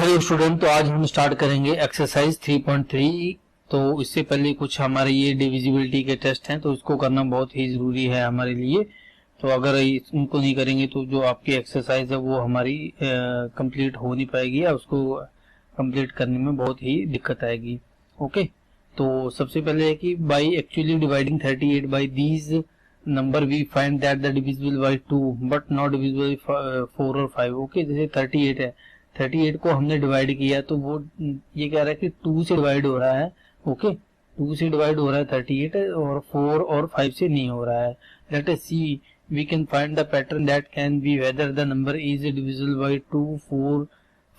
Hello student, तो आज हम स्टार्ट करेंगे एक्सरसाइज 3.3। तो इससे पहले कुछ हमारे ये डिविजिबिलिटी के टेस्ट हैं, तो इसको करना बहुत ही ज़रूरी है हमारे लिए। तो अगर इनको नहीं करेंगे तो जो आपकी एक्सरसाइज है वो हमारी कंप्लीट हो नहीं पाएगी या उसको कंप्लीट करने में बहुत ही दिक्कत आएगी। ओके, तो सबसे पहले है कि by actually dividing 38 by these number we find that the divisible by 2 but not divisible 4 और 5। ओके, जैसे 38 है, 38 को हमने डिवाइड किया तो वो ये कह रहा है कि 2 से डिवाइड हो रहा है। ओके, 2 से डिवाइड हो रहा है 38 और 4 और 5 से नहीं हो रहा है। Let us see we can find the pattern that can be whether the number is divisible by 2, 4,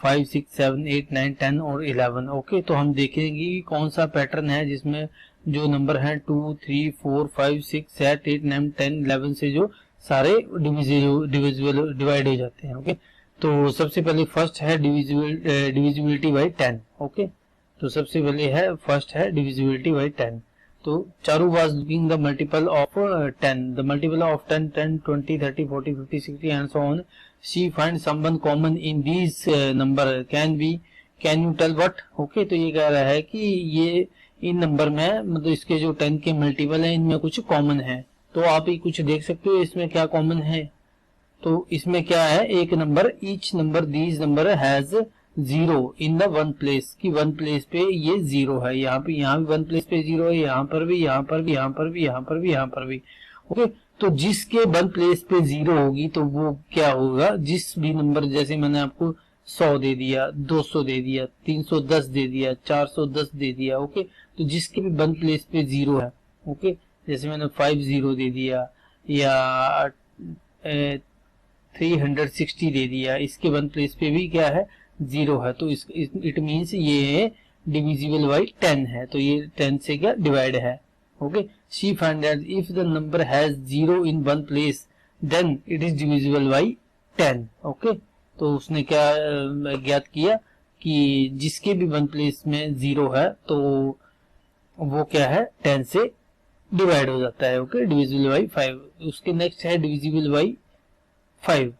5, 6, 7, 8, 9, 10 और 11। ओके, तो हम देखेंगे कि कौन सा पैटर्न है जिसमें जो नंबर है 2, 3, 4, 5, 6, 7, 8, 9, 10, 11 से जो सारे डिविजिबल डिवाइड हो जाते हैं। ओके, तो सबसे पहले फर्स्ट है डिविजिबिलिटी बाई 10। ओके, तो सबसे पहले है फर्स्ट है डिविजिबिलिटी बाई 10। तो Charu was looking the multiple of 10, the multiple of 10, 10, 20, 30, 40, 50, 60 and so on. She find someone common in these number, can you tell what. Okay, तो ये कह रहा है कि ये इन नंबर में मतलब इसके जो 10 के मल्टीपल है इनमें कुछ कॉमन है। तो आप ये कुछ देख सकते हो इसमें क्या कॉमन है। तो इसमें क्या है, एक number each number these number has 0 in the one place, की वन प्लेस पे ये 0 है, यहाँ भी वन प्लेस पे 0 है, यहाँ पर भी, यहाँ पर भी, यहाँ पर भी, यहाँ पर भी, यहाँ पर भी। ओके, तो जिसके वन प्लेस पे 0 होगी तो वो क्या होगा, जिस भी नंबर, जैसे मैंने आपको 100 दे दिया, 200 दे दिया, 310 दे दिया, 410 दे दिया। ओके, तो जिसके भी वन प्लेस पे 0 है। ओके, जैसे मैंने 50 दे दिया या 360 दे दिया, इसके वन प्लेस पे भी क्या है 0 है, तो इट मीन्स ये डिविजिबल बाई 10 है, तो ये 10 से क्या डिवाइड है। Okay, she find that if the number has 0 in one place then it is divisible by 10। Okay, तो उसने क्या ज्ञात किया कि जिसके भी वन प्लेस में 0 है तो वो क्या है 10 से डिवाइड हो जाता है। Okay, divisible by 5। उसके नेक्स्ट है डिविजिबल बाई 5।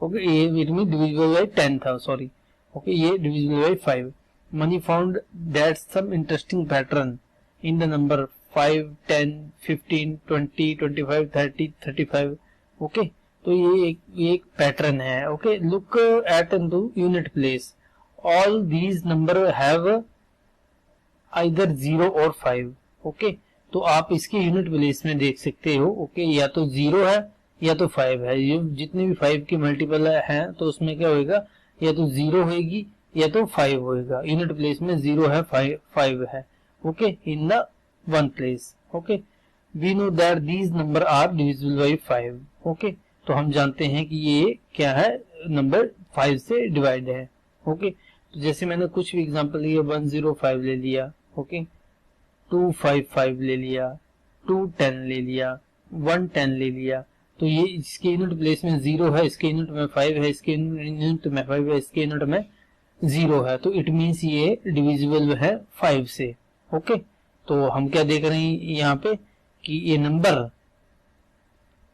ओके, ये इट मीन डिविजिबल बाई 10 था, सॉरी। ओके, ये divisible by 5। Mani found that some interesting pattern in the number 5, 10, 15, 20, 25, 30, 35। Okay, तो ये एक पैटर्न है। Okay, look at into unit place, all these number have either 0 और 5। Okay, तो आप इसके यूनिट प्लेस में देख सकते हो। ओके, या तो 0 है या तो 5 है। ये जितने भी 5 के मल्टीपल हैं तो उसमें क्या होएगा, या तो 0 होएगी या तो 5 होएगा। यूनिट प्लेस में 0 है, 5 है। Okay, in the one place. Okay, we know that these number are divisible by 5। Okay, तो हम जानते हैं कि ये क्या है, नंबर 5 से डिवाइड है। ओके, तो जैसे मैंने कुछ भी एग्जांपल लिया, 105 ले लिया। ओके, 255 ले लिया, 210 ले लिया, 110 ले लिया, तो ये इसके यूनिट प्लेस में 0 है, इसके यूनिट में 5 है, इसके यूनिट में 5 है, इसके यूनिट में 0 है, तो इट मीन्स ये डिविजिबल है 5 से। ओके, तो हम क्या देख रहे हैं यहाँ पे कि ये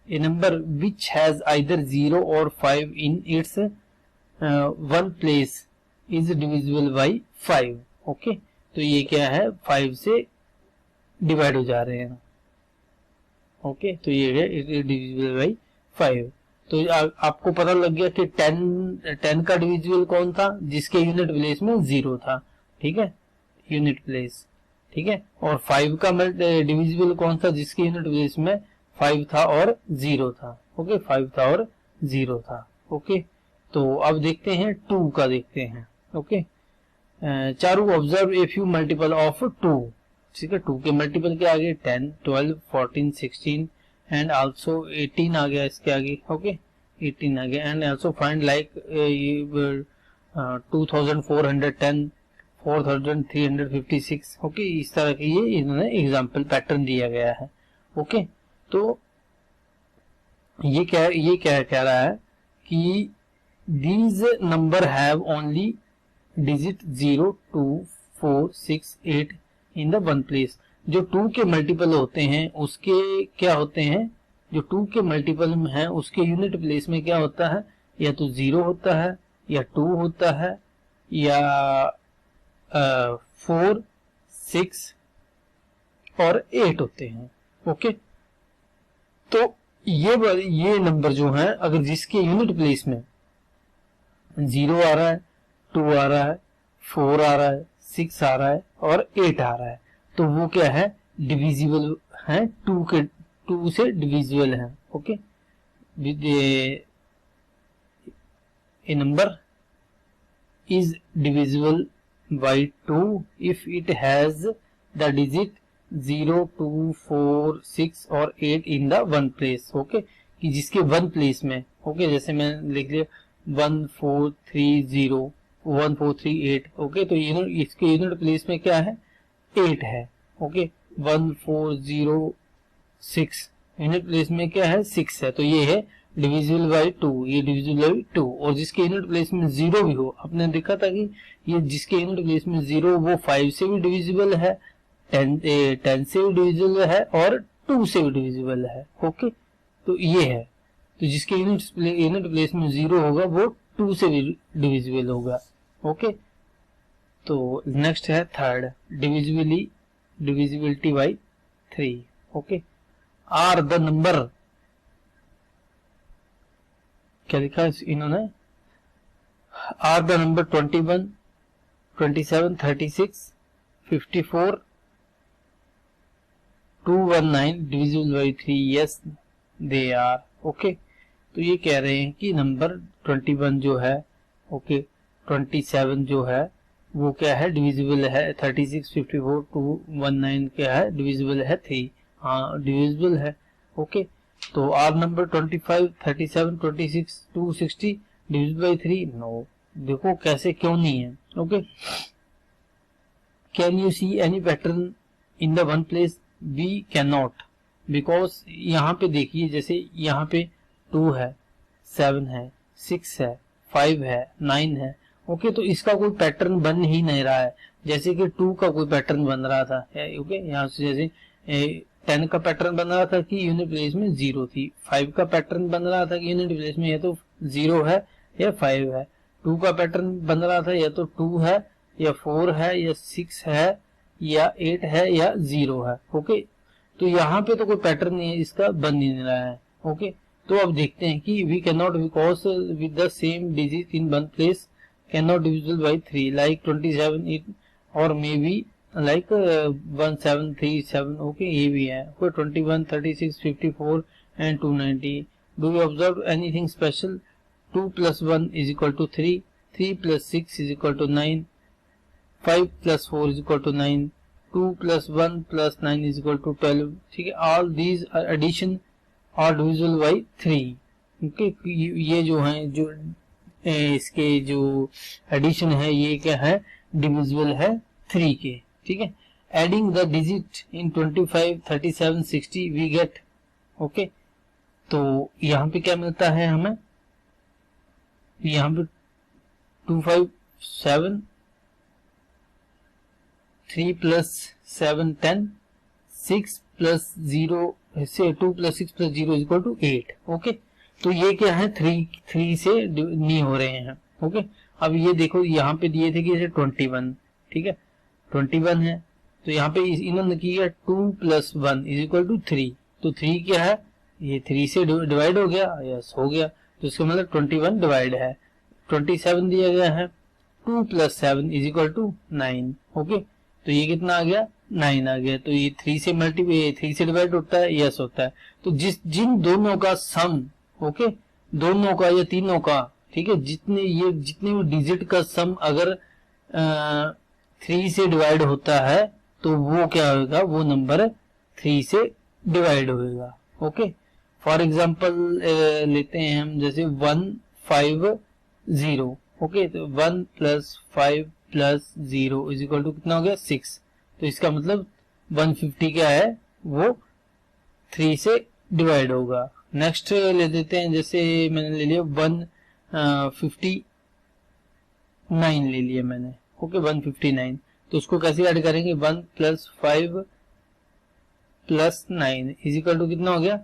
नंबर विच हैज आइदर 0 और 5 in its one place is divisible by 5। Okay, तो ये क्या है 5 से डिवाइड हो जा रहे हैं। ओके, तो ये है डिविजिबल बाई 5। तो आपको पता लग गया कि 10 का डिविजिबल कौन था, जिसके यूनिट प्लेस में 0 था। ठीक है, यूनिट प्लेस। ठीक है, और 5 का डिविजिबल कौन था, जिसके यूनिट प्लेस में 5 था और 0 था। ओके, 5 था और 0 था। ओके, तो अब देखते हैं 2 का देखते हैं। Okay, Charu observe a few multiple of 2। ठीक है, 2 के मल्टीपल के आगे 10, 12, 14, 16 एंड आल्सो 18 आ गया इसके आगे। ओके, 18 आ गया and also find like 2410, 4356। Okay, इस तरह के ये इन्होंने एग्जाम्पल पैटर्न दिया गया है। ओके, तो ये क्या कह रहा है कि these number have only digit 0, 2, 4, 6, 8 in the one place. जो 2 के मल्टीपल होते हैं उसके क्या होते हैं, जो 2 के मल्टीपल में है उसके यूनिट प्लेस में क्या होता है, या तो 0 होता है या 2 होता है या 4, 6 और 8 होते हैं। ओके, तो ये नंबर जो है अगर जिसके यूनिट प्लेस में 0 आ रहा है, 2 आ रहा है, 4 आ रहा है, 6 आ रहा है और 8 आ रहा है, तो वो क्या है, डिविजिबल है, 2 से डिविजिबल है। Okay, a number is divisible by 2 if it has the digit 0, 2, 4, 6 और 8 in the one place। Okay, कि जिसके वन प्लेस में, ओके, जैसे मैं लिख लिया 1, 4, 3, 0, 1, 4, 3, 8। ओके, तो इसके यूनिट प्लेस में क्या है, 8 है। ओके, 1, 4, 0, 6 यूनिट प्लेस में क्या है, 6 है, तो ये है डिविजिबल बाई 2, ये डिविजिबल बाई 2। और जिसके यूनिट प्लेस में 0 भी हो, आपने देखा था कि ये जिसके यूनिट प्लेस में 0 वो 5 से भी डिविजिबल है, 10 से भी डिविजिबल है और 2 से भी डिविजिबल है। ओके, तो ये है, तो जिसके यूनिट प्लेस में 0 होगा वो 2 से भी डिविजिबल होगा। ओके, तो नेक्स्ट है third, divisibility by 3। Okay, are the number, क्या लिखा है इन्होंने, are the number 21, 27, 36, 54, 219 divisible by 3, yes they are. Okay, तो ये कह रहे हैं कि नंबर 21 जो है, ओके, 27 जो है वो क्या है, डिविजिबल है, 36, 54, 219 क्या है, डिविजिबल है 3, हाँ डिविजिबल है। ओके, तो are number 25, 37, 26, 260 divisible by 3, no. देखो कैसे, क्यों नहीं है। Okay, can you see any pattern in the one place, we can not, because यहाँ पे देखिए, जैसे यहाँ पे 2 है, 7 है, 6 है, 5 है, 9 है। ओके, तो इसका कोई पैटर्न बन ही नहीं रहा है, जैसे कि 2 का कोई पैटर्न बन रहा था। ओके, यहाँ से जैसे 10 का पैटर्न बन रहा था कि यूनिट प्लेस में 0 थी, 5 का पैटर्न बन रहा था कि यूनिट प्लेस में या तो 0 है या 5 है, 2 का पैटर्न बन रहा था या तो 2 है या 4 है या 6 है या 8 है या 0 है। ओके, तो यहाँ पे तो कोई पैटर्न नहीं है, इसका बन ही नहीं रहा है। ओके, तो अब देखते हैं कि we can not because with the same digit in one place can not divisible by 3 like 27 और मे बी लाइक 1737। ओके, ये भी है, 21, 36, 54 and 290। Do you observe anything special, 2 plus 1 is equal to 3, 3 plus 6 is equal to 9, 5 plus 4 is equal to 9, 2 plus 1 plus 9 is equal to 12। ठीक है, all these addition are divisible by 3। Okay, ये जो है, जो इसके जो एडिशन है ये क्या है, डिविजिबल है 3 के। ठीक है, adding the digit in 25, 37, 60 we get. Okay, तो यहाँ पे क्या मिलता है हमें, यहाँ पे 2, 5, 7, 3 plus 7, 10, 6 plus 0 से 2 plus 6 plus 0 is equal to 8। Okay, तो ये क्या है, 3 से नहीं हो रहे हैं। ओके, अब ये देखो यहाँ पे दिए थे कि जैसे 21, ठीक है, 21 है, तो यहाँ पे इन्होंने किया 2 plus 1 is equal to 3, तो 3 क्या है, ये 3 से डिवाइड हो गया, यस हो गया, तो इसका मतलब 21 डिवाइड है। 27 दिया गया है, 2 plus 7 is equal to 9। Okay, तो ये कितना आ गया, 9 आ गया, तो ये 3 से डिवाइड होता है, यस होता है। तो जिन दोनों का सम, ओके, दोनों का या तीनों का, ठीक है, जितने भी डिजिट का सम अगर 3 से डिवाइड होता है तो वो क्या होगा, वो नंबर 3 से डिवाइड होगा। ओके, फॉर एग्जांपल लेते हैं हम, जैसे 150। ओके, तो 1 plus 5 plus 0 is equal to कितना हो गया, 6। तो इसका मतलब 150 क्या है, वो 3 से डिवाइड होगा। नेक्स्ट ले देते हैं, जैसे मैंने ले लिया 159 ले लिया मैंने। ओके, 159, तो उसको कैसे ऐड करेंगे, 1 plus 5 plus 9 is equal to कितना हो गया,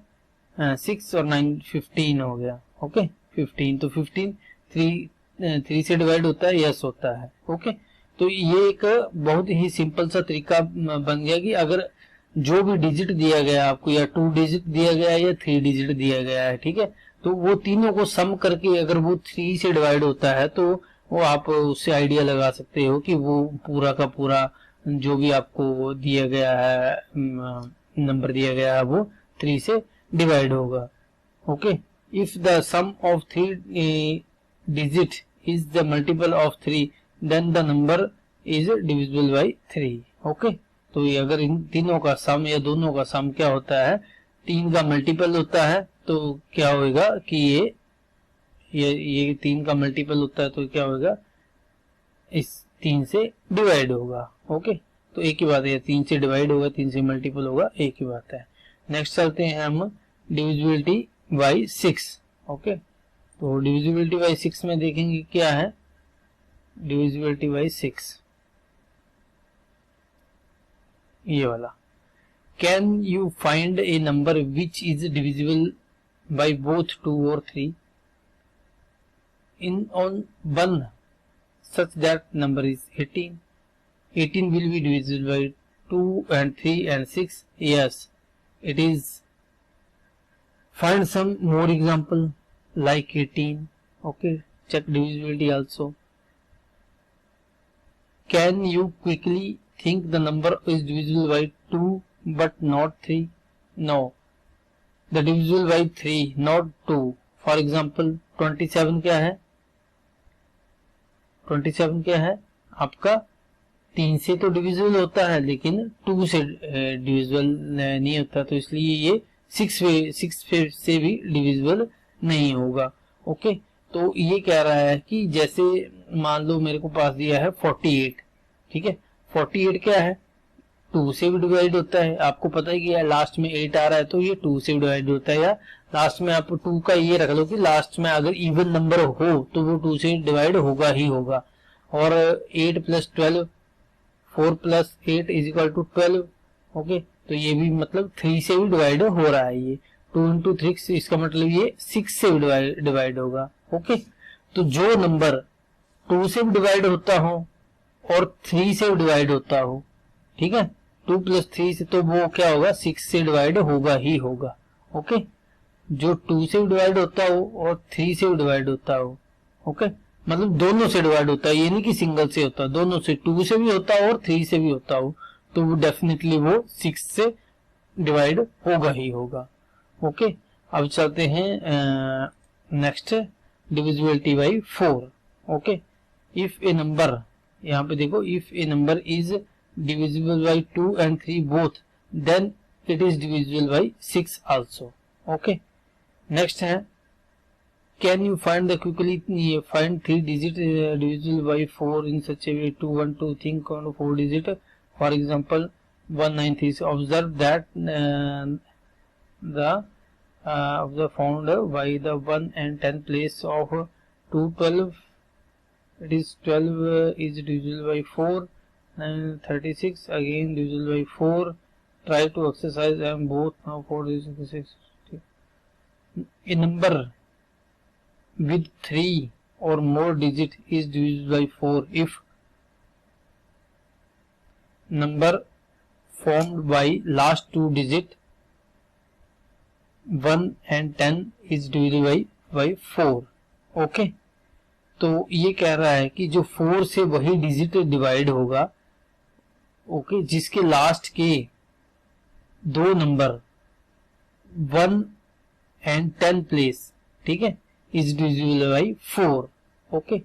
6 और 9 15 हो गया। ओके, 15, तो 15 3 3 से डिवाइड होता है, यस होता है। ओके, तो ये एक बहुत ही सिंपल सा तरीका बन गया कि अगर जो भी डिजिट दिया गया आपको, या 2 डिजिट दिया गया है या 3 डिजिट दिया गया है, ठीक है, तो वो तीनों को सम करके अगर वो 3 से डिवाइड होता है तो वो आप उससे आइडिया लगा सकते हो कि वो पूरा का पूरा जो भी आपको दिया गया है, नंबर दिया गया है, वो 3 से डिवाइड होगा। Okay, if the sum of 3 digit is the multiple of 3 then the number is divisible by 3। Okay, तो ये अगर इन तीनों का सम या दोनों का सम क्या होता है, 3 का मल्टीपल होता है, तो क्या होगा कि ये 3 का मल्टीपल होता है तो क्या होगा, इस 3 से डिवाइड होगा। ओके, तो एक ही बात है, 3 से डिवाइड होगा, 3 से मल्टीपल होगा, एक ही बात है। नेक्स्ट चलते हैं हम डिविजिबिलिटी बाई 6। ओके, तो डिविजिबिलिटी बाई 6 में देखेंगे क्या है, डिविजिबिलिटी बाई 6 ये वाला, can you find A number which is divisible by both 2 और 3 in on 1 such that number is 18. 18 will be divisible by 2 and 3 and 6. Yes, it is. Find some more example like 18. Okay, check divisibility also. Can you quickly think the number is divisible by 2 but not 3? No, the divisible by 3 not 2. For example 27 क्या है, 27 क्या है आपका, 3 से तो divisible होता है लेकिन 2 से डिविजिबल नहीं होता, तो इसलिए ये 6 से भी डिविजिबल नहीं होगा। ओके, तो ये कह रहा है कि जैसे मान लो मेरे को पास दिया है 48, ठीक है, 48 क्या है, 2 से भी डिवाइड होता है, आपको पता है कि लास्ट में 8 आ रहा है तो ये 2 से डिवाइड होता है, या लास्ट में आप 2 का ये रख लो कि लास्ट में अगर इवन नंबर हो तो वो 2 से डिवाइड होगा ही होगा। और 8 plus 12, 4 plus 8 is equal to 12। Okay, तो ये भी मतलब 3 से भी डिवाइड हो रहा है, ये 2 इंटू 3 इसका मतलब ये 6 से भी डिवाइड होगा। ओके, तो जो नंबर 2 से भी डिवाइड होता हो और 3 से भी डिवाइड होता हो, ठीक है, 2 प्लस 3 से, तो वो क्या होगा, 6 से डिवाइड होगा ही होगा। ओके, जो 2 से भी डिवाइड होता हो और 3 से भी डिवाइड होता हो, ओके, मतलब दोनों से डिवाइड होता है, ये नहीं कि सिंगल से होता, दोनों से, 2 से भी होता हो और 3 से भी होता हो, तो वो डेफिनेटली वो 6 से डिवाइड होगा ही होगा। ओके, अब चलते हैं next, divisibility by 4। Okay, if A number, यहाँ पे देखो, if A number is divisible by 2 and 3 both, then it is divisible by 6 also. Okay, next है, can you find the quickly find 3 digit divisible by 4 in such a way to 1 to think on 4 digit, for example 193. Observe that the found by the 1 and 10 place of 212, it is 12 is divisible by 4, 36 again divisible by 4. Try to exercise and both now 4 is 6. A number with 3 or more digit is divisible by 4 if number formed by last 2 digit 1 and 10 is divisible by 4. Okay, तो ये कह रहा है कि जो 4 से वही digit divide होगा, ओके, जिसके लास्ट के 2 नंबर 1 एंड 10 प्लेस, ठीक है, इज डिविजिबल बाई 4। ओके,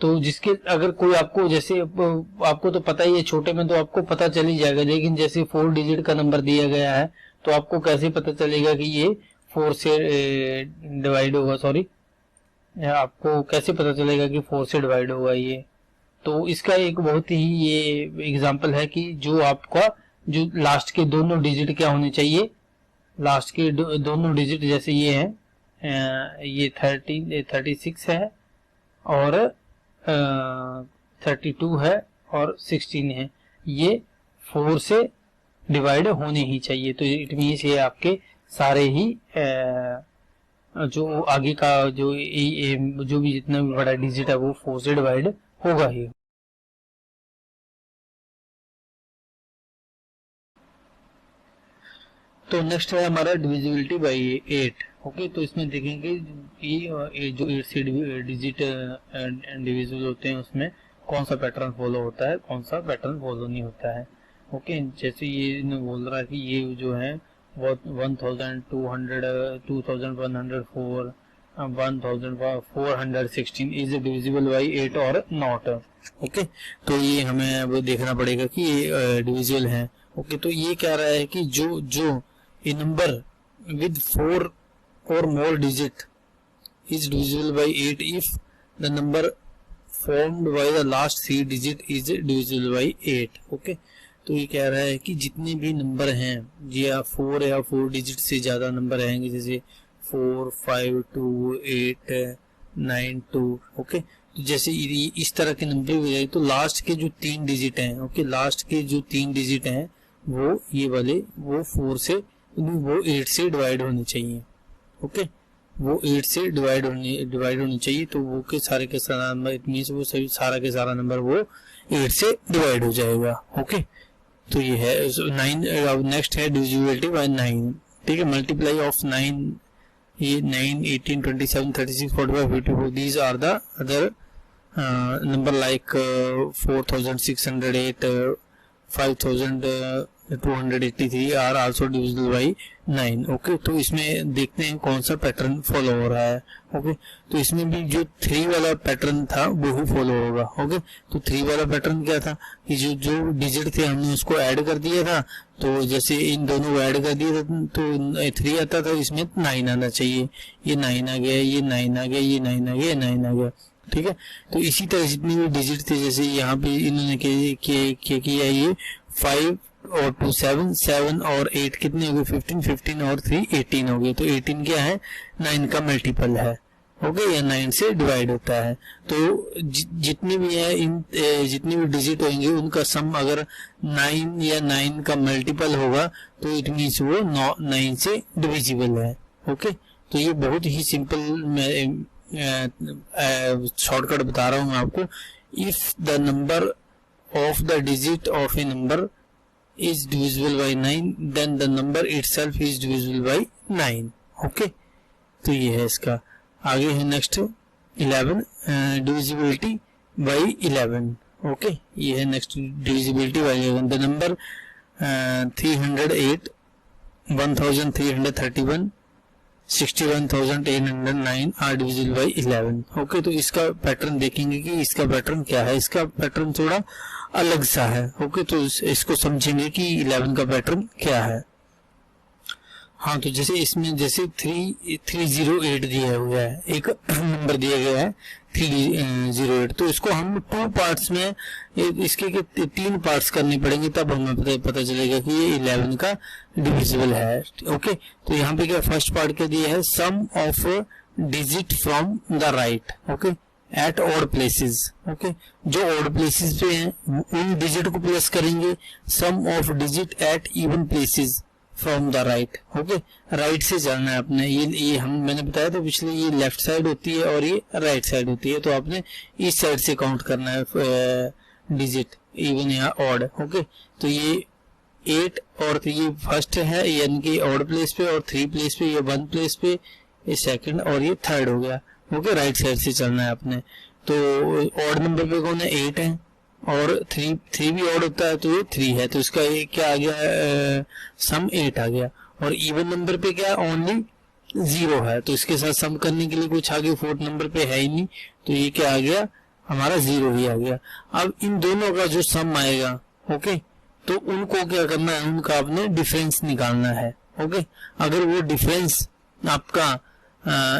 तो जिसके अगर कोई आपको, जैसे आपको तो पता ही है, छोटे में तो आपको पता चल ही जाएगा, लेकिन जैसे 4 डिजिट का नंबर दिया गया है तो आपको कैसे पता चलेगा कि ये 4 से डिवाइड होगा, सॉरी, आपको कैसे पता चलेगा कि 4 से डिवाइड होगा ये, तो इसका एक बहुत ही ये एग्जांपल है कि जो आपका जो लास्ट के दोनों डिजिट क्या होने चाहिए, लास्ट के दोनों डिजिट जैसे ये है, ये 36 है और 32 है और 16 है, ये 4 से डिवाइड होने ही चाहिए, तो इट मीन्स ये आपके सारे ही जो आगे का जो भी जितना भी बड़ा डिजिट है वो 4 से डिवाइड होगा ही। तो नेक्स्ट है हमारा डिविजिबिलिटी बाय 8। ओके, तो इसमें देखेंगे ये जो 8 से डिजिट डिविजिबल होते हैं उसमें कौन सा पैटर्न फॉलो होता है, कौन सा पैटर्न फॉलो नहीं होता है। ओके, जैसे ये बोल रहा है कि ये जो है वो 1200 2104 1416 इज डिविजिबल बाई 8 और नॉट। ओके, तो ये हमें अब देखना पड़ेगा कि ये डिविजिबल है। ओके, तो ये कह रहा है कि जो a number with 4 or more digit is divisible by 8 if the number formed by the last 3 digit is divisible by 8। Okay, तो ये कह रहा है कि जितने भी नंबर हैं या 4 डिजिट से ज्यादा नंबर रहेंगे, जैसे 4 5 2 8 9 2। ओके, तो जैसे इस तरह के नंबर हो जाए तो लास्ट के जो 3 डिजिट हैं, ओके, लास्ट के जो 3 डिजिट हैं वो ये वाले वो 4 से वो 8 से डिवाइड होने चाहिए। ओके, वो 8 से डिवाइड होनी चाहिए, तो वो के सारा नंबर, इट मींस वो सभी सारा के सारा नंबर वो 8 से डिवाइड हो जाएगा। ओके, तो ये है 9। नेक्स्ट है डिविजिबिलिटी बाय 9। ठीक है, मल्टीप्लाई ऑफ 9, ये 9 18 27 36 45 54 these are the other number like 4608 5283 are also divisible by 9। Okay, तो इसमें देखते हैं कौन सा पैटर्न फॉलो हो रहा है। ओके, तो इसमें भी जो 3 वाला पैटर्न था वो ही फॉलो होगा। ओके, तो 3 वाला पैटर्न क्या था कि जो डिजिट थे हमने उसको ऐड कर दिया था, तो जैसे इन दोनों को ऐड कर दिया था तो 3 आता था, इसमें 9 आना चाहिए। ये 9 आ गया, ये 9 आ गया, ये 9 आ गया, ये 9 आ गया। ठीक है, तो इसी तरह जितने भी डिजिट थे, जैसे यहाँ पे इन्होंने किया ये 5 और 2 7 7 और 8 कितने हो गए 15 15 और 3 18 हो गए। तो 18 क्या है 9 का मल्टीपल है। ओके, या 9 से डिवाइड होता है। तो जितने भी है इन जितने भी डिजिट होंगे उनका सम अगर 9 या 9 का मल्टीपल होगा तो इट मीन्स वो 9 से डिविजिबल है। ओके, तो ये बहुत ही सिंपल शॉर्टकट बता रहा हूँ मैं आपको। If the number of the digit of A number is divisible by 9 then the number itself is divisible by 9। Okay, तो ये है इसका। आगे है नेक्स्ट 11 divisibility by 11। ओके, ये है नेक्स्ट divisibility by 11। द नंबर 308 1331 61,809 आर डिविजिबल बाई 11। ओके, तो इसका पैटर्न देखेंगे कि इसका पैटर्न क्या है। इसका पैटर्न थोड़ा अलग सा है। ओके, तो इसको समझेंगे कि 11 का पैटर्न क्या है। हाँ, तो जैसे इसमें जैसे 308 दिया हुआ है, एक नंबर दिया गया है 308, तो इसको हम 2 पार्ट्स में इसके 3 पार्ट्स करने पड़ेंगे, तब हमें पता चलेगा कि ये 11 का डिविजिबल है। ओके, तो यहाँ पे क्या फर्स्ट पार्ट क्या दिया है, sum of digit from the right. Okay, at odd places. Okay, जो ऑड प्लेसेस पे हैं उन डिजिट को प्लस करेंगे, sum of digit at even places from the right. Okay, right से चलना है अपने। ये मैंने बताया था पिछले, ये लेफ्ट साइड होती है और ये राइट साइड होती है, तो आपने इस साइड से काउंट करना है डिजिट, इवन या ऑड। ओके, तो ये 8 और ये फर्स्ट है यानी कि ऑड प्लेस पे, और 3 प्लेस पे, ये 1 प्लेस पे, ये सेकंड और ये थर्ड हो गया। ओके, राइट साइड से चलना है आपने। तो ऑड नंबर पे कौन है 8 है, और 3 भी ऑड होता है तो ये 3 है, तो इसका ये क्या आ गया सम 8 आ गया। और इवन नंबर पे क्या ओनली 0 है, तो इसके साथ सम करने के लिए कुछ आगे 4th नंबर पे है ही नहीं, तो ये क्या आ गया हमारा 0 ही आ गया। अब इन दोनों का जो सम आएगा, ओके, तो उनको क्या करना है, उनका आपने डिफरेंस निकालना है। ओके, अगर वो डिफरेंस आपका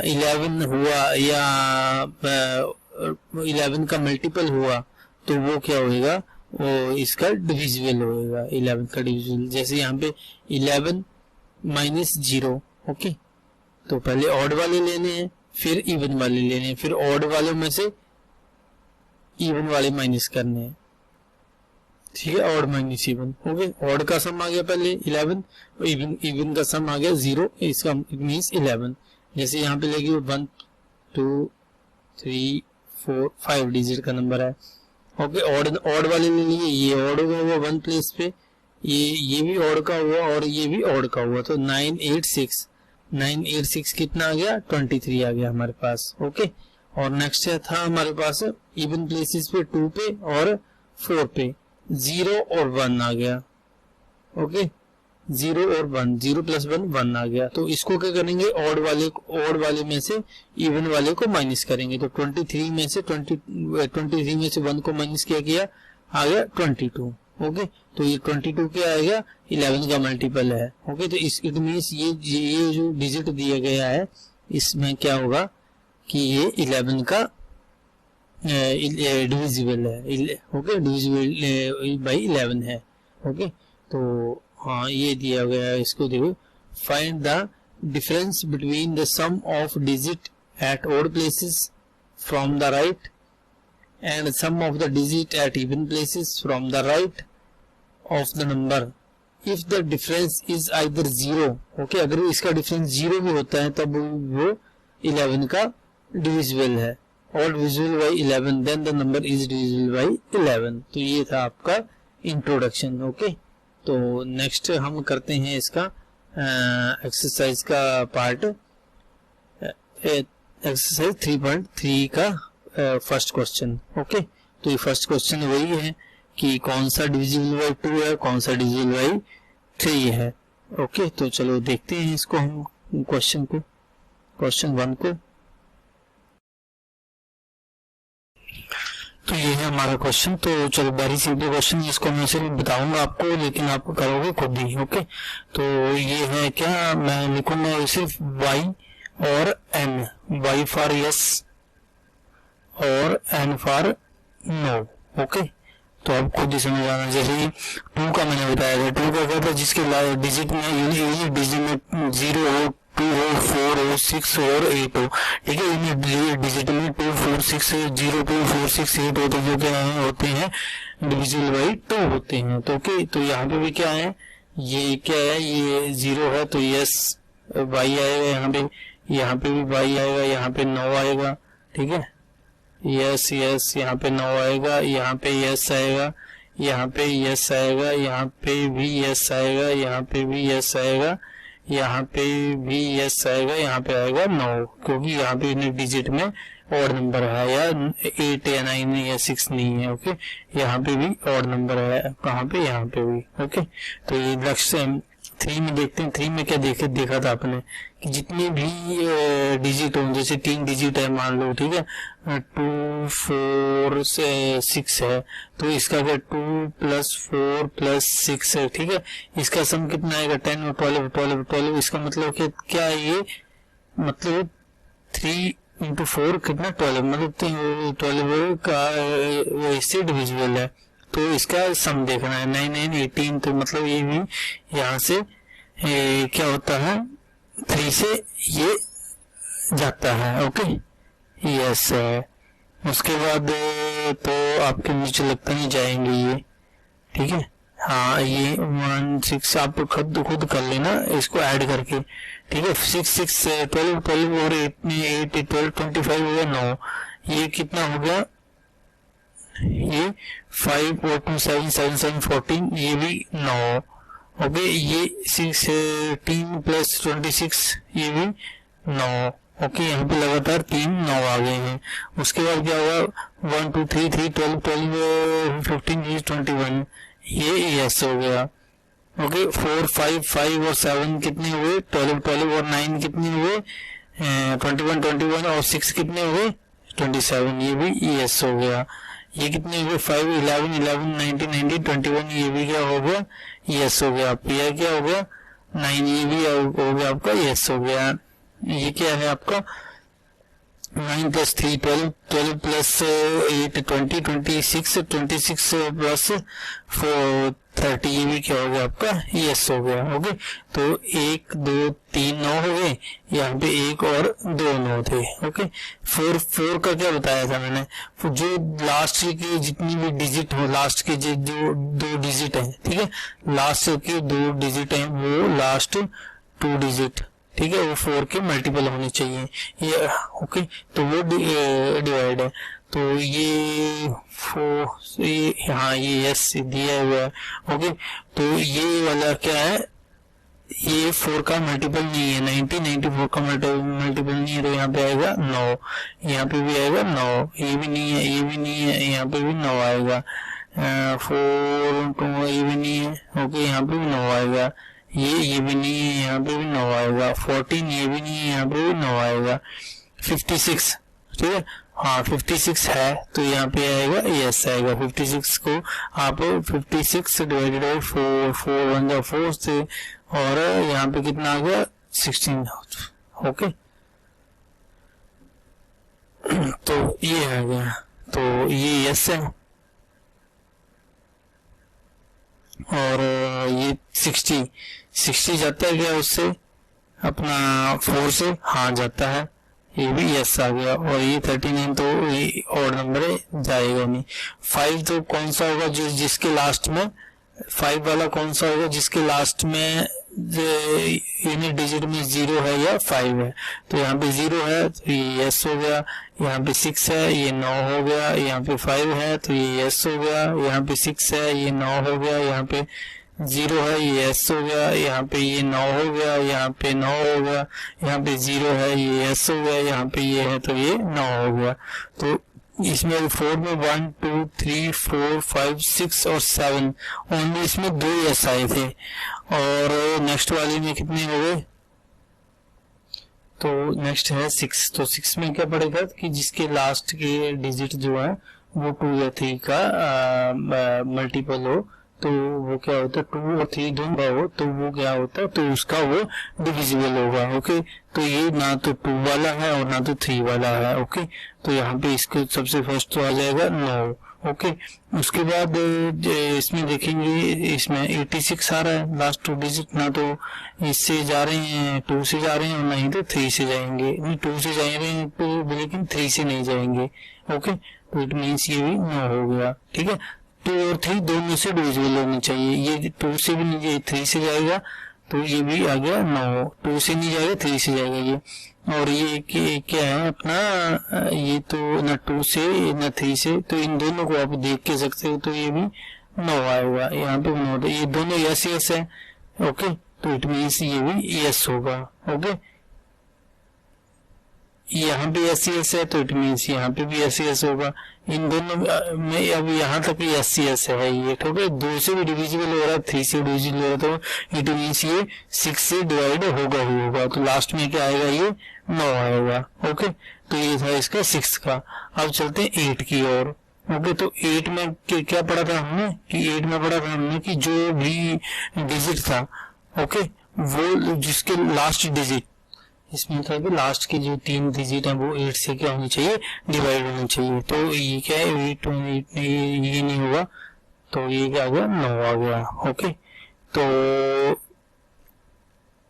11 हुआ या 11 का मल्टीपल हुआ तो वो क्या होएगा, वो इसका डिविजिबल होएगा, 11 का डिविजिबल। जैसे यहाँ पे 11 माइनस 0। ओके, तो पहले ऑड वाले लेने हैं, फिर इवन वाले लेने हैं, फिर ऑड वालों में से इवन वाले माइनस करने हैं। ठीक है, odd minus even. Okay, odd का सम आ गया पहले 11, और इवन का सम आ गया 0, इसका मीन्स 11। जैसे यहाँ पे लेगी 1 2 3 4 5 डिजिट का नंबर है। ओके, ऑड वाले ले लिए, ये ऑड का हुआ 1 प्लेस पे, ये भी ऑड का हुआ और ये भी ऑड का हुआ, तो 986 कितना आ गया 23 आ गया हमारे पास। ओके, और नेक्स्ट था हमारे पास इवन प्लेसेस पे 2 पे और 4 पे 0 और 1 आ गया। ओके, 0 और 1, 0 + 1 1 आ गया। तो इसको क्या करेंगे, ऑड वाले में से इवन वाले को माइनस करेंगे। तो 23 में से 1 को माइनस किया आ गया 22। ओके, तो ये 22 क्या आएगा 11 का मल्टीपल है। ओके, तो इट मीन्स ये जो डिजिट दिया गया है इसमें क्या होगा कि ये 11 का डिविजिबल है। ओके, डिविजिबल बाई 11 है। ओके, तो हाँ ये दिया गया है, इसको देखो, find the difference between the sum of digit at odd places from the right and sum of the digit at even places from the right of the number if the difference is either 0। Okay, अगर इसका difference 0 भी होता है तब वो 11 का divisible है, और divisible by 11 then the number is divisible by 11। तो ये था आपका इंट्रोडक्शन। ओके, तो नेक्स्ट हम करते हैं इसका एक्सरसाइज का पार्ट, एक्सरसाइज 3.3 का फर्स्ट क्वेश्चन। ओके, तो ये फर्स्ट क्वेश्चन वही है कि कौन सा डिविजिबल बाई 2 है, कौन सा डिविजिबल बाई 3 है। ओके, तो चलो देखते हैं इसको हम क्वेश्चन 1 को। तो ये है हमारा क्वेश्चन। तो चलो वेरी सिंपल क्वेश्चन, इसको मैं सिर्फ बताऊंगा आपको, लेकिन आप करोगे खुद ही। ओके, तो ये है क्या, मैं लिखूंगा सिर्फ y और n, y फॉर यस और n फॉर नो। ओके, तो आप खुद ही समझ आना। जैसे 2 का मैंने बताया था, 2 का क्या था, जिसके डिजिट में यूनिट डिजिट में 0 हो, 2 हो, 4 हो, 6 और 8 हो। ठीक है, यूनिट डिजिट में 2 4 6 0 2 4 6 8 होते हैं, जो क्या होते हैं डिविजिबल बाई 2 होते हैं। तो ओके, तो यहाँ पे भी क्या है, ये क्या है, ये 0 है तो यस वाई आएगा, यहाँ पे भी वाई आएगा, यहाँ पे 9 आएगा। ठीक है, यस यहाँ पे 9 आएगा, यहाँ पे यस आएगा, यहाँ पे यस आएगा, यहाँ पे भी यस आएगा, यहाँ पे भी यस आएगा, यहाँ पे भी यस आएगा, यहाँ पे आएगा 9, क्योंकि यहाँ पे डिजिट में ऑड नंबर है, या 8 या 9 या 6 नहीं है। ओके, यहाँ पे भी ऑड नंबर है, कहाँ पे, यहाँ पे भी। ओके, तो ये लक्ष्य 3 में देखते हैं। 3 में क्या देखा था आपने कि जितने भी डिजिट हो, जैसे 3 डिजिट है मान लो, ठीक है, 2 4 6 है, तो इसका क्या 2 + 4 + 6 है। ठीक है, इसका सम कितना आएगा 10 और 12। इसका मतलब क्या है, ये मतलब 3 × 4 कितना 12, मतलब 12 का इससे डिविजिबल है। तो इसका सम देखना है 9 9 18, तो मतलब ये भी यहाँ से क्या होता है 3 से ये जाता है। ओके, यस है। उसके बाद तो आपके नीचे लगता नहीं जाएंगे ये। ठीक है, हाँ ये 1 6 आप खुद कर लेना इसको ऐड करके। ठीक है, 6 6 12 और 8 12 25 हो गया 9, ये कितना हो गया, ये 5 और 2 7 7 7 14, ये भी 9। ओके, ये 16 + 26, ये भी 9। ओके, यहाँ पे लगातार 3 9 आ गए हैं। उसके बाद क्या होगा 1 2 3 3 12 12 15 21, ये यस हो गया। ओके, 4 5 5 और 7 कितने हुए 12 12 और 9 कितने हुए 21 21 और 6 कितने हुए 27, ये भी यस हो गया। ये कितने हुए 5 11 11 19 19 21, ये भी क्या हो गया यस हो गया। ये क्या हो गया 9, ये भी हो गया आपका यस हो गया। ये क्या है आपका 9 + 3 12 12 + 8 20 26 26 + 4 30, ये भी क्या हो गया आपका यस हो गया। ओके, तो 1 2 3 9 हो गए, यहाँ पे 1 और 2 9 थे। ओके, 4 का क्या बताया था मैंने, जो लास्ट की जितनी भी डिजिट हो, लास्ट के जो 2 डिजिट है, ठीक है, लास्ट के 2 डिजिट है वो लास्ट 2 डिजिट, ठीक है, वो 4 के मल्टीपल होने चाहिए ये, ओके। तो वो डिवाइड है, तो ये 4 हाँ ये यस दिया हुआ है, ओके। तो ये वाला क्या है, ये 4 का मल्टीपल नहीं है, 94 का मल्टीपल नहीं है, तो यहाँ पे आएगा 9, यहाँ पे भी आएगा 9, ये भी नहीं है, ये भी नहीं है, यहाँ पे भी 9 आएगा, 4 2 ये भी नहीं है, ओके, यहाँ पे भी 9 आएगा, ये भी नहीं है, यहाँ पे भी 9 आएगा, 14 ये भी नहीं है, यहाँ पे भी 9 आएगा, 56, ठीक है, हाँ 56 है, तो यहाँ पे आएगा यस आएगा। 56 को आप 56 डिवाइडेड बाई 4, 4 1 जा 4 से, और यहाँ पे कितना आ गया 16, ओके। तो ये आ गया, तो ये यस है, और ये 60 जाता है क्या उससे, अपना 4 से, हाँ जाता है, ये भी यस आ गया, और ये 39 तो ये और नंबर है, जाएगा नहीं। 5 तो कौन सा होगा जिसके लास्ट में, 5 वाला कौन सा होगा जिसके लास्ट में यूनिट डिजिट में 0 है या 5 है, तो यहाँ पे 0 है तो ये यस हो गया, यहाँ पे 6 है ये 9 हो गया, यहाँ पे 5 है तो ये यस हो गया, यहाँ पे 6 है ये 9 हो गया, यहाँ पे 0 है ये यस हो गया, यहाँ पे ये 9 हो गया, यहाँ पे 9 हो गया, यहाँ पे 0 है ये यस हो गया, यहाँ पे ये है तो ये 9 हो गया। तो इसमें 4 में 1 2 3 4 5 6 और 7 ओनली इसमें 2 यस आए थे, और नेक्स्ट वाले में कितने हो गए, तो नेक्स्ट है 6, तो 6 में क्या पड़ेगा कि जिसके लास्ट के डिजिट जो है वो 2 या 3 का मल्टीपल हो, तो वो क्या होता है 2 और 3 दोनों हो, तो वो क्या होता है, तो उसका वो डिविजिबल होगा, ओके। तो ये ना तो 2 वाला है और ना तो 3 वाला है, ओके। तो यहाँ पे इसको सबसे फर्स्ट तो आ जाएगा 9, ओके। उसके बाद इसमें देखेंगे, इसमें 86 आ रहा है लास्ट 2 डिजिट, ना तो इससे जा रहे हैं 2 से जा रहे हैं और ना ही तो 3 से जाएंगे, नहीं 2 से जा रहे हैं तो लेकिन 3 से नहीं जाएंगे, ओके। तो इट मीन्स ये भी 9 हो गया, ठीक है। 2 और 3 दोनों से डिविजिबल होनी चाहिए, ये 2 से भी नहीं जाए 3 से जाएगा, तो ये भी आ गया 9, 2 से नहीं जाएगा 3 से जाएगा ये, और ये क्या है अपना, ये तो न 2 से न 3 से, तो इन दोनों को आप देख के सकते हो, तो ये भी 9 आएगा, यहाँ पे 9, तो ये दोनों यस यस है, ओके। तो इट मीन्स ये भी यस होगा, ओके। यहाँ पे एस सी एस है तो इट मीन्स यहाँ पे भी एस सी एस होगा, इन दोनों में अब यहाँ तक एस सी एस है ये, ठीक है। 2 से भी डिविजिबल हो रहा है, 3 से डिविजिबल हो रहा है, तो इट मीन्स ये 6 से डिवाइड होगा ही होगा, तो लास्ट में क्या आएगा, ये 9 आएगा, ओके। तो ये था इसका 6 का। अब चलते हैं 8 की ओर, ओके। तो 8 में क्या पढ़ा था हमने, कि 8 में पढ़ा था हमने कि जो भी डिजिट था, ओके, वो जिसके लास्ट डिजिट, इसमें था कि लास्ट के जो 3 डिजिट है वो 8 से क्या होनी चाहिए, डिवाइड होनी चाहिए, तो ये क्या है 8 ये नहीं होगा, तो ये क्या आ गया 9 आ गया, ओके। तो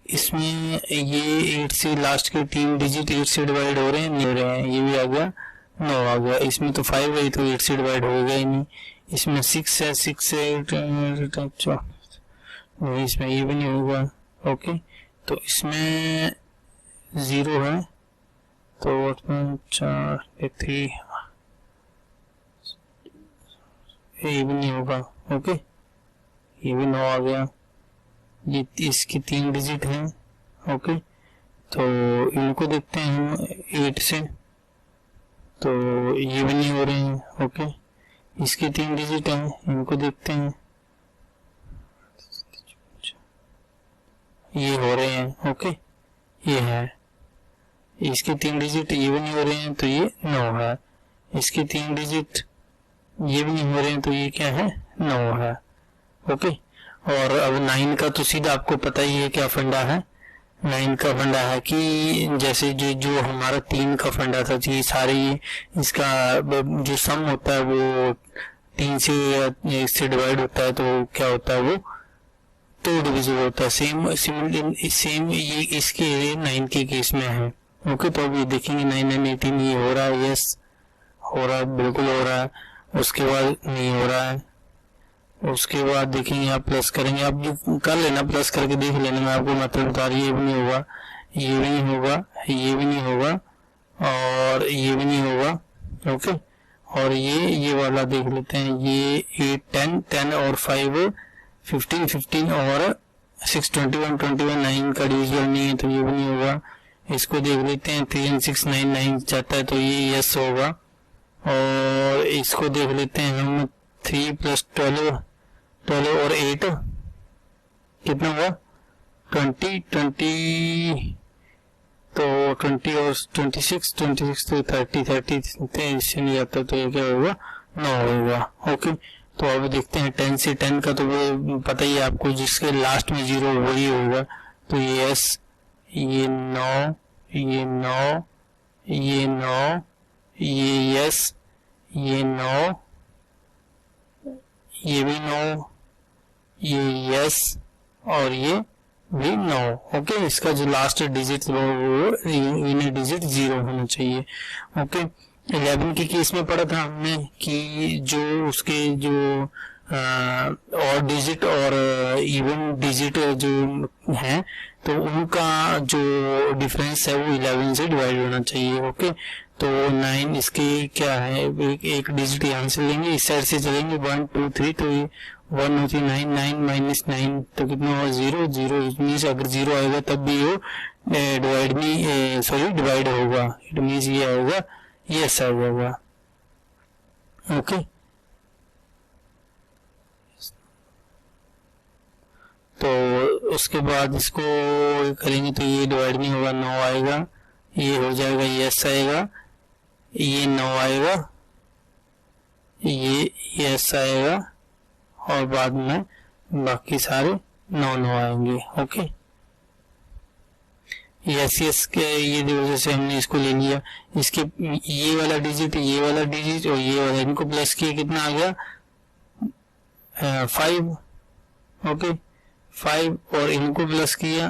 इसमें ये 8 से लास्ट के 3 डिजिट 8 से डिवाइड हो रहे हैं, नहीं हो रहे हैं, ये भी आ गया 9 आ गया। इसमें तो 5 है तो 8 से डिवाइड होगा ही नहीं, इसमें 6 है, 6 से 8 इसमें ये भी नहीं होगा, ओके। तो इसमें 0 है, तो 4 3 ये भी नहीं होगा, ओके। ये भी 9 आ गया, ये इसके 3 डिजिट हैं, ओके। तो इनको देखते हैं 8 से, तो ये भी नहीं हो रहे हैं, ओके। इसके 3 डिजिट हैं, इनको देखते हैं, ये हो रहे हैं, ओके, ये है। इसके 3 डिजिट ये भी नहीं हो रहे हैं, तो ये 9 है। इसके 3 डिजिट ये भी नहीं हो रहे हैं, तो ये क्या है 9 है, ओके। और अब 9 का तो सीधा आपको पता ही है क्या फंडा है। 9 का फंडा है कि जैसे जो हमारा 3 का फंडा था, ये सारे इसका जो सम होता है वो 3 से डिवाइड होता है, तो क्या होता है वो तो डिविजिबल होता है। सेम ये इसके 9 के केस में है, ओके। तो अभी देखेंगे 9 9 18 ये हो रहा है, यस हो रहा है, बिल्कुल हो रहा है। उसके बाद नहीं हो रहा है, उसके बाद देखेंगे आप प्लस करेंगे, आप कर लेना प्लस करके देख लेना, मैं आपको मतलब बता रही है, ये भी नहीं होगा, ये भी नहीं होगा, ये भी नहीं होगा, और ये भी नहीं होगा। ओके, और ये वाला देख लेते हैं, ये 8 10 10 और 5 15 15 और 6 21 21 9 का डिविजिबल नहीं है तो ये भी नहीं होगा। इसको देख लेते हैं, 3 and 6 9 9 जाता है तो ये यस होगा। और इसको देख लेते हैं हम, 3 + 12 12 और 8 कितना हुआ 20 20, तो 20 और 26 26 तो 30 30 इससे नहीं आता तो ये क्या होगा 9 होगा। ओके, तो अब देखते हैं 10 से 10 का, तो वो पता ही है आपको, जिसके लास्ट में 0 वही होगा। तो ये यस, ये 9, ये 9, ये 9, ये यस, ये 9, ये भी 9, ये यस, और ये भी 9। ओके, इसका जो लास्ट डिजिट वो यूनिट डिजिट 0 होना चाहिए। ओके, 11 के केस में पढ़ा था हमने कि जो उसके जो और डिजिट और इवन डिजिट जो है तो उनका जो डिफरेंस है वो 11 से डिवाइड होना चाहिए। ओके, तो 9 इसके क्या है, एक डिजिट यहाँ से लेंगे, इस साइड से चलेंगे 1 2 3, तो 1 होती 9 9 - 9 तो कितना होगा 0 0। मीन्स अगर 0 आएगा तब भी वो डिवाइड होगा। इट मीन्स ये होगा यस आ जाएगा। ओके, तो उसके बाद इसको करेंगे तो ये डिवाइड नहीं होगा, 9 आएगा, ये हो जाएगा यस आएगा, ये 9 आएगा, ये यस आएगा, और बाद में बाकी सारे 9 9 आएंगे। ओके, यस यस के ये वजह से हमने इसको ले लिया। इसके ये वाला डिजिट, ये वाला डिजिट और ये वाला, इनको प्लस किया कितना आ गया 5। ओके, 5 और इनको प्लस किया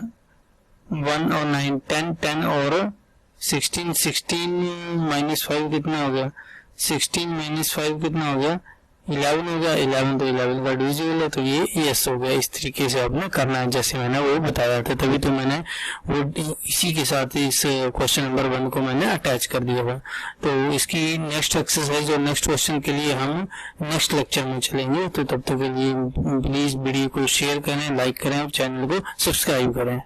1 और 9 10 10 और 16 16 - 5 कितना हो गया 16 - 5 कितना हो गया 11 हो गया। 11 तो 11 का डिविजिबल है तो ये यस हो गया। इस तरीके से आपने करना है जैसे मैंने वो बताया था, तभी तो मैंने वो इसी के साथ इस क्वेश्चन नंबर 1 को मैंने अटैच कर दिया था। तो इसकी नेक्स्ट एक्सरसाइज और नेक्स्ट क्वेश्चन के लिए हम नेक्स्ट लेक्चर में चलेंगे। तो तब तक के लिए प्लीज वीडियो को शेयर करें, लाइक करें और चैनल को सब्सक्राइब करें।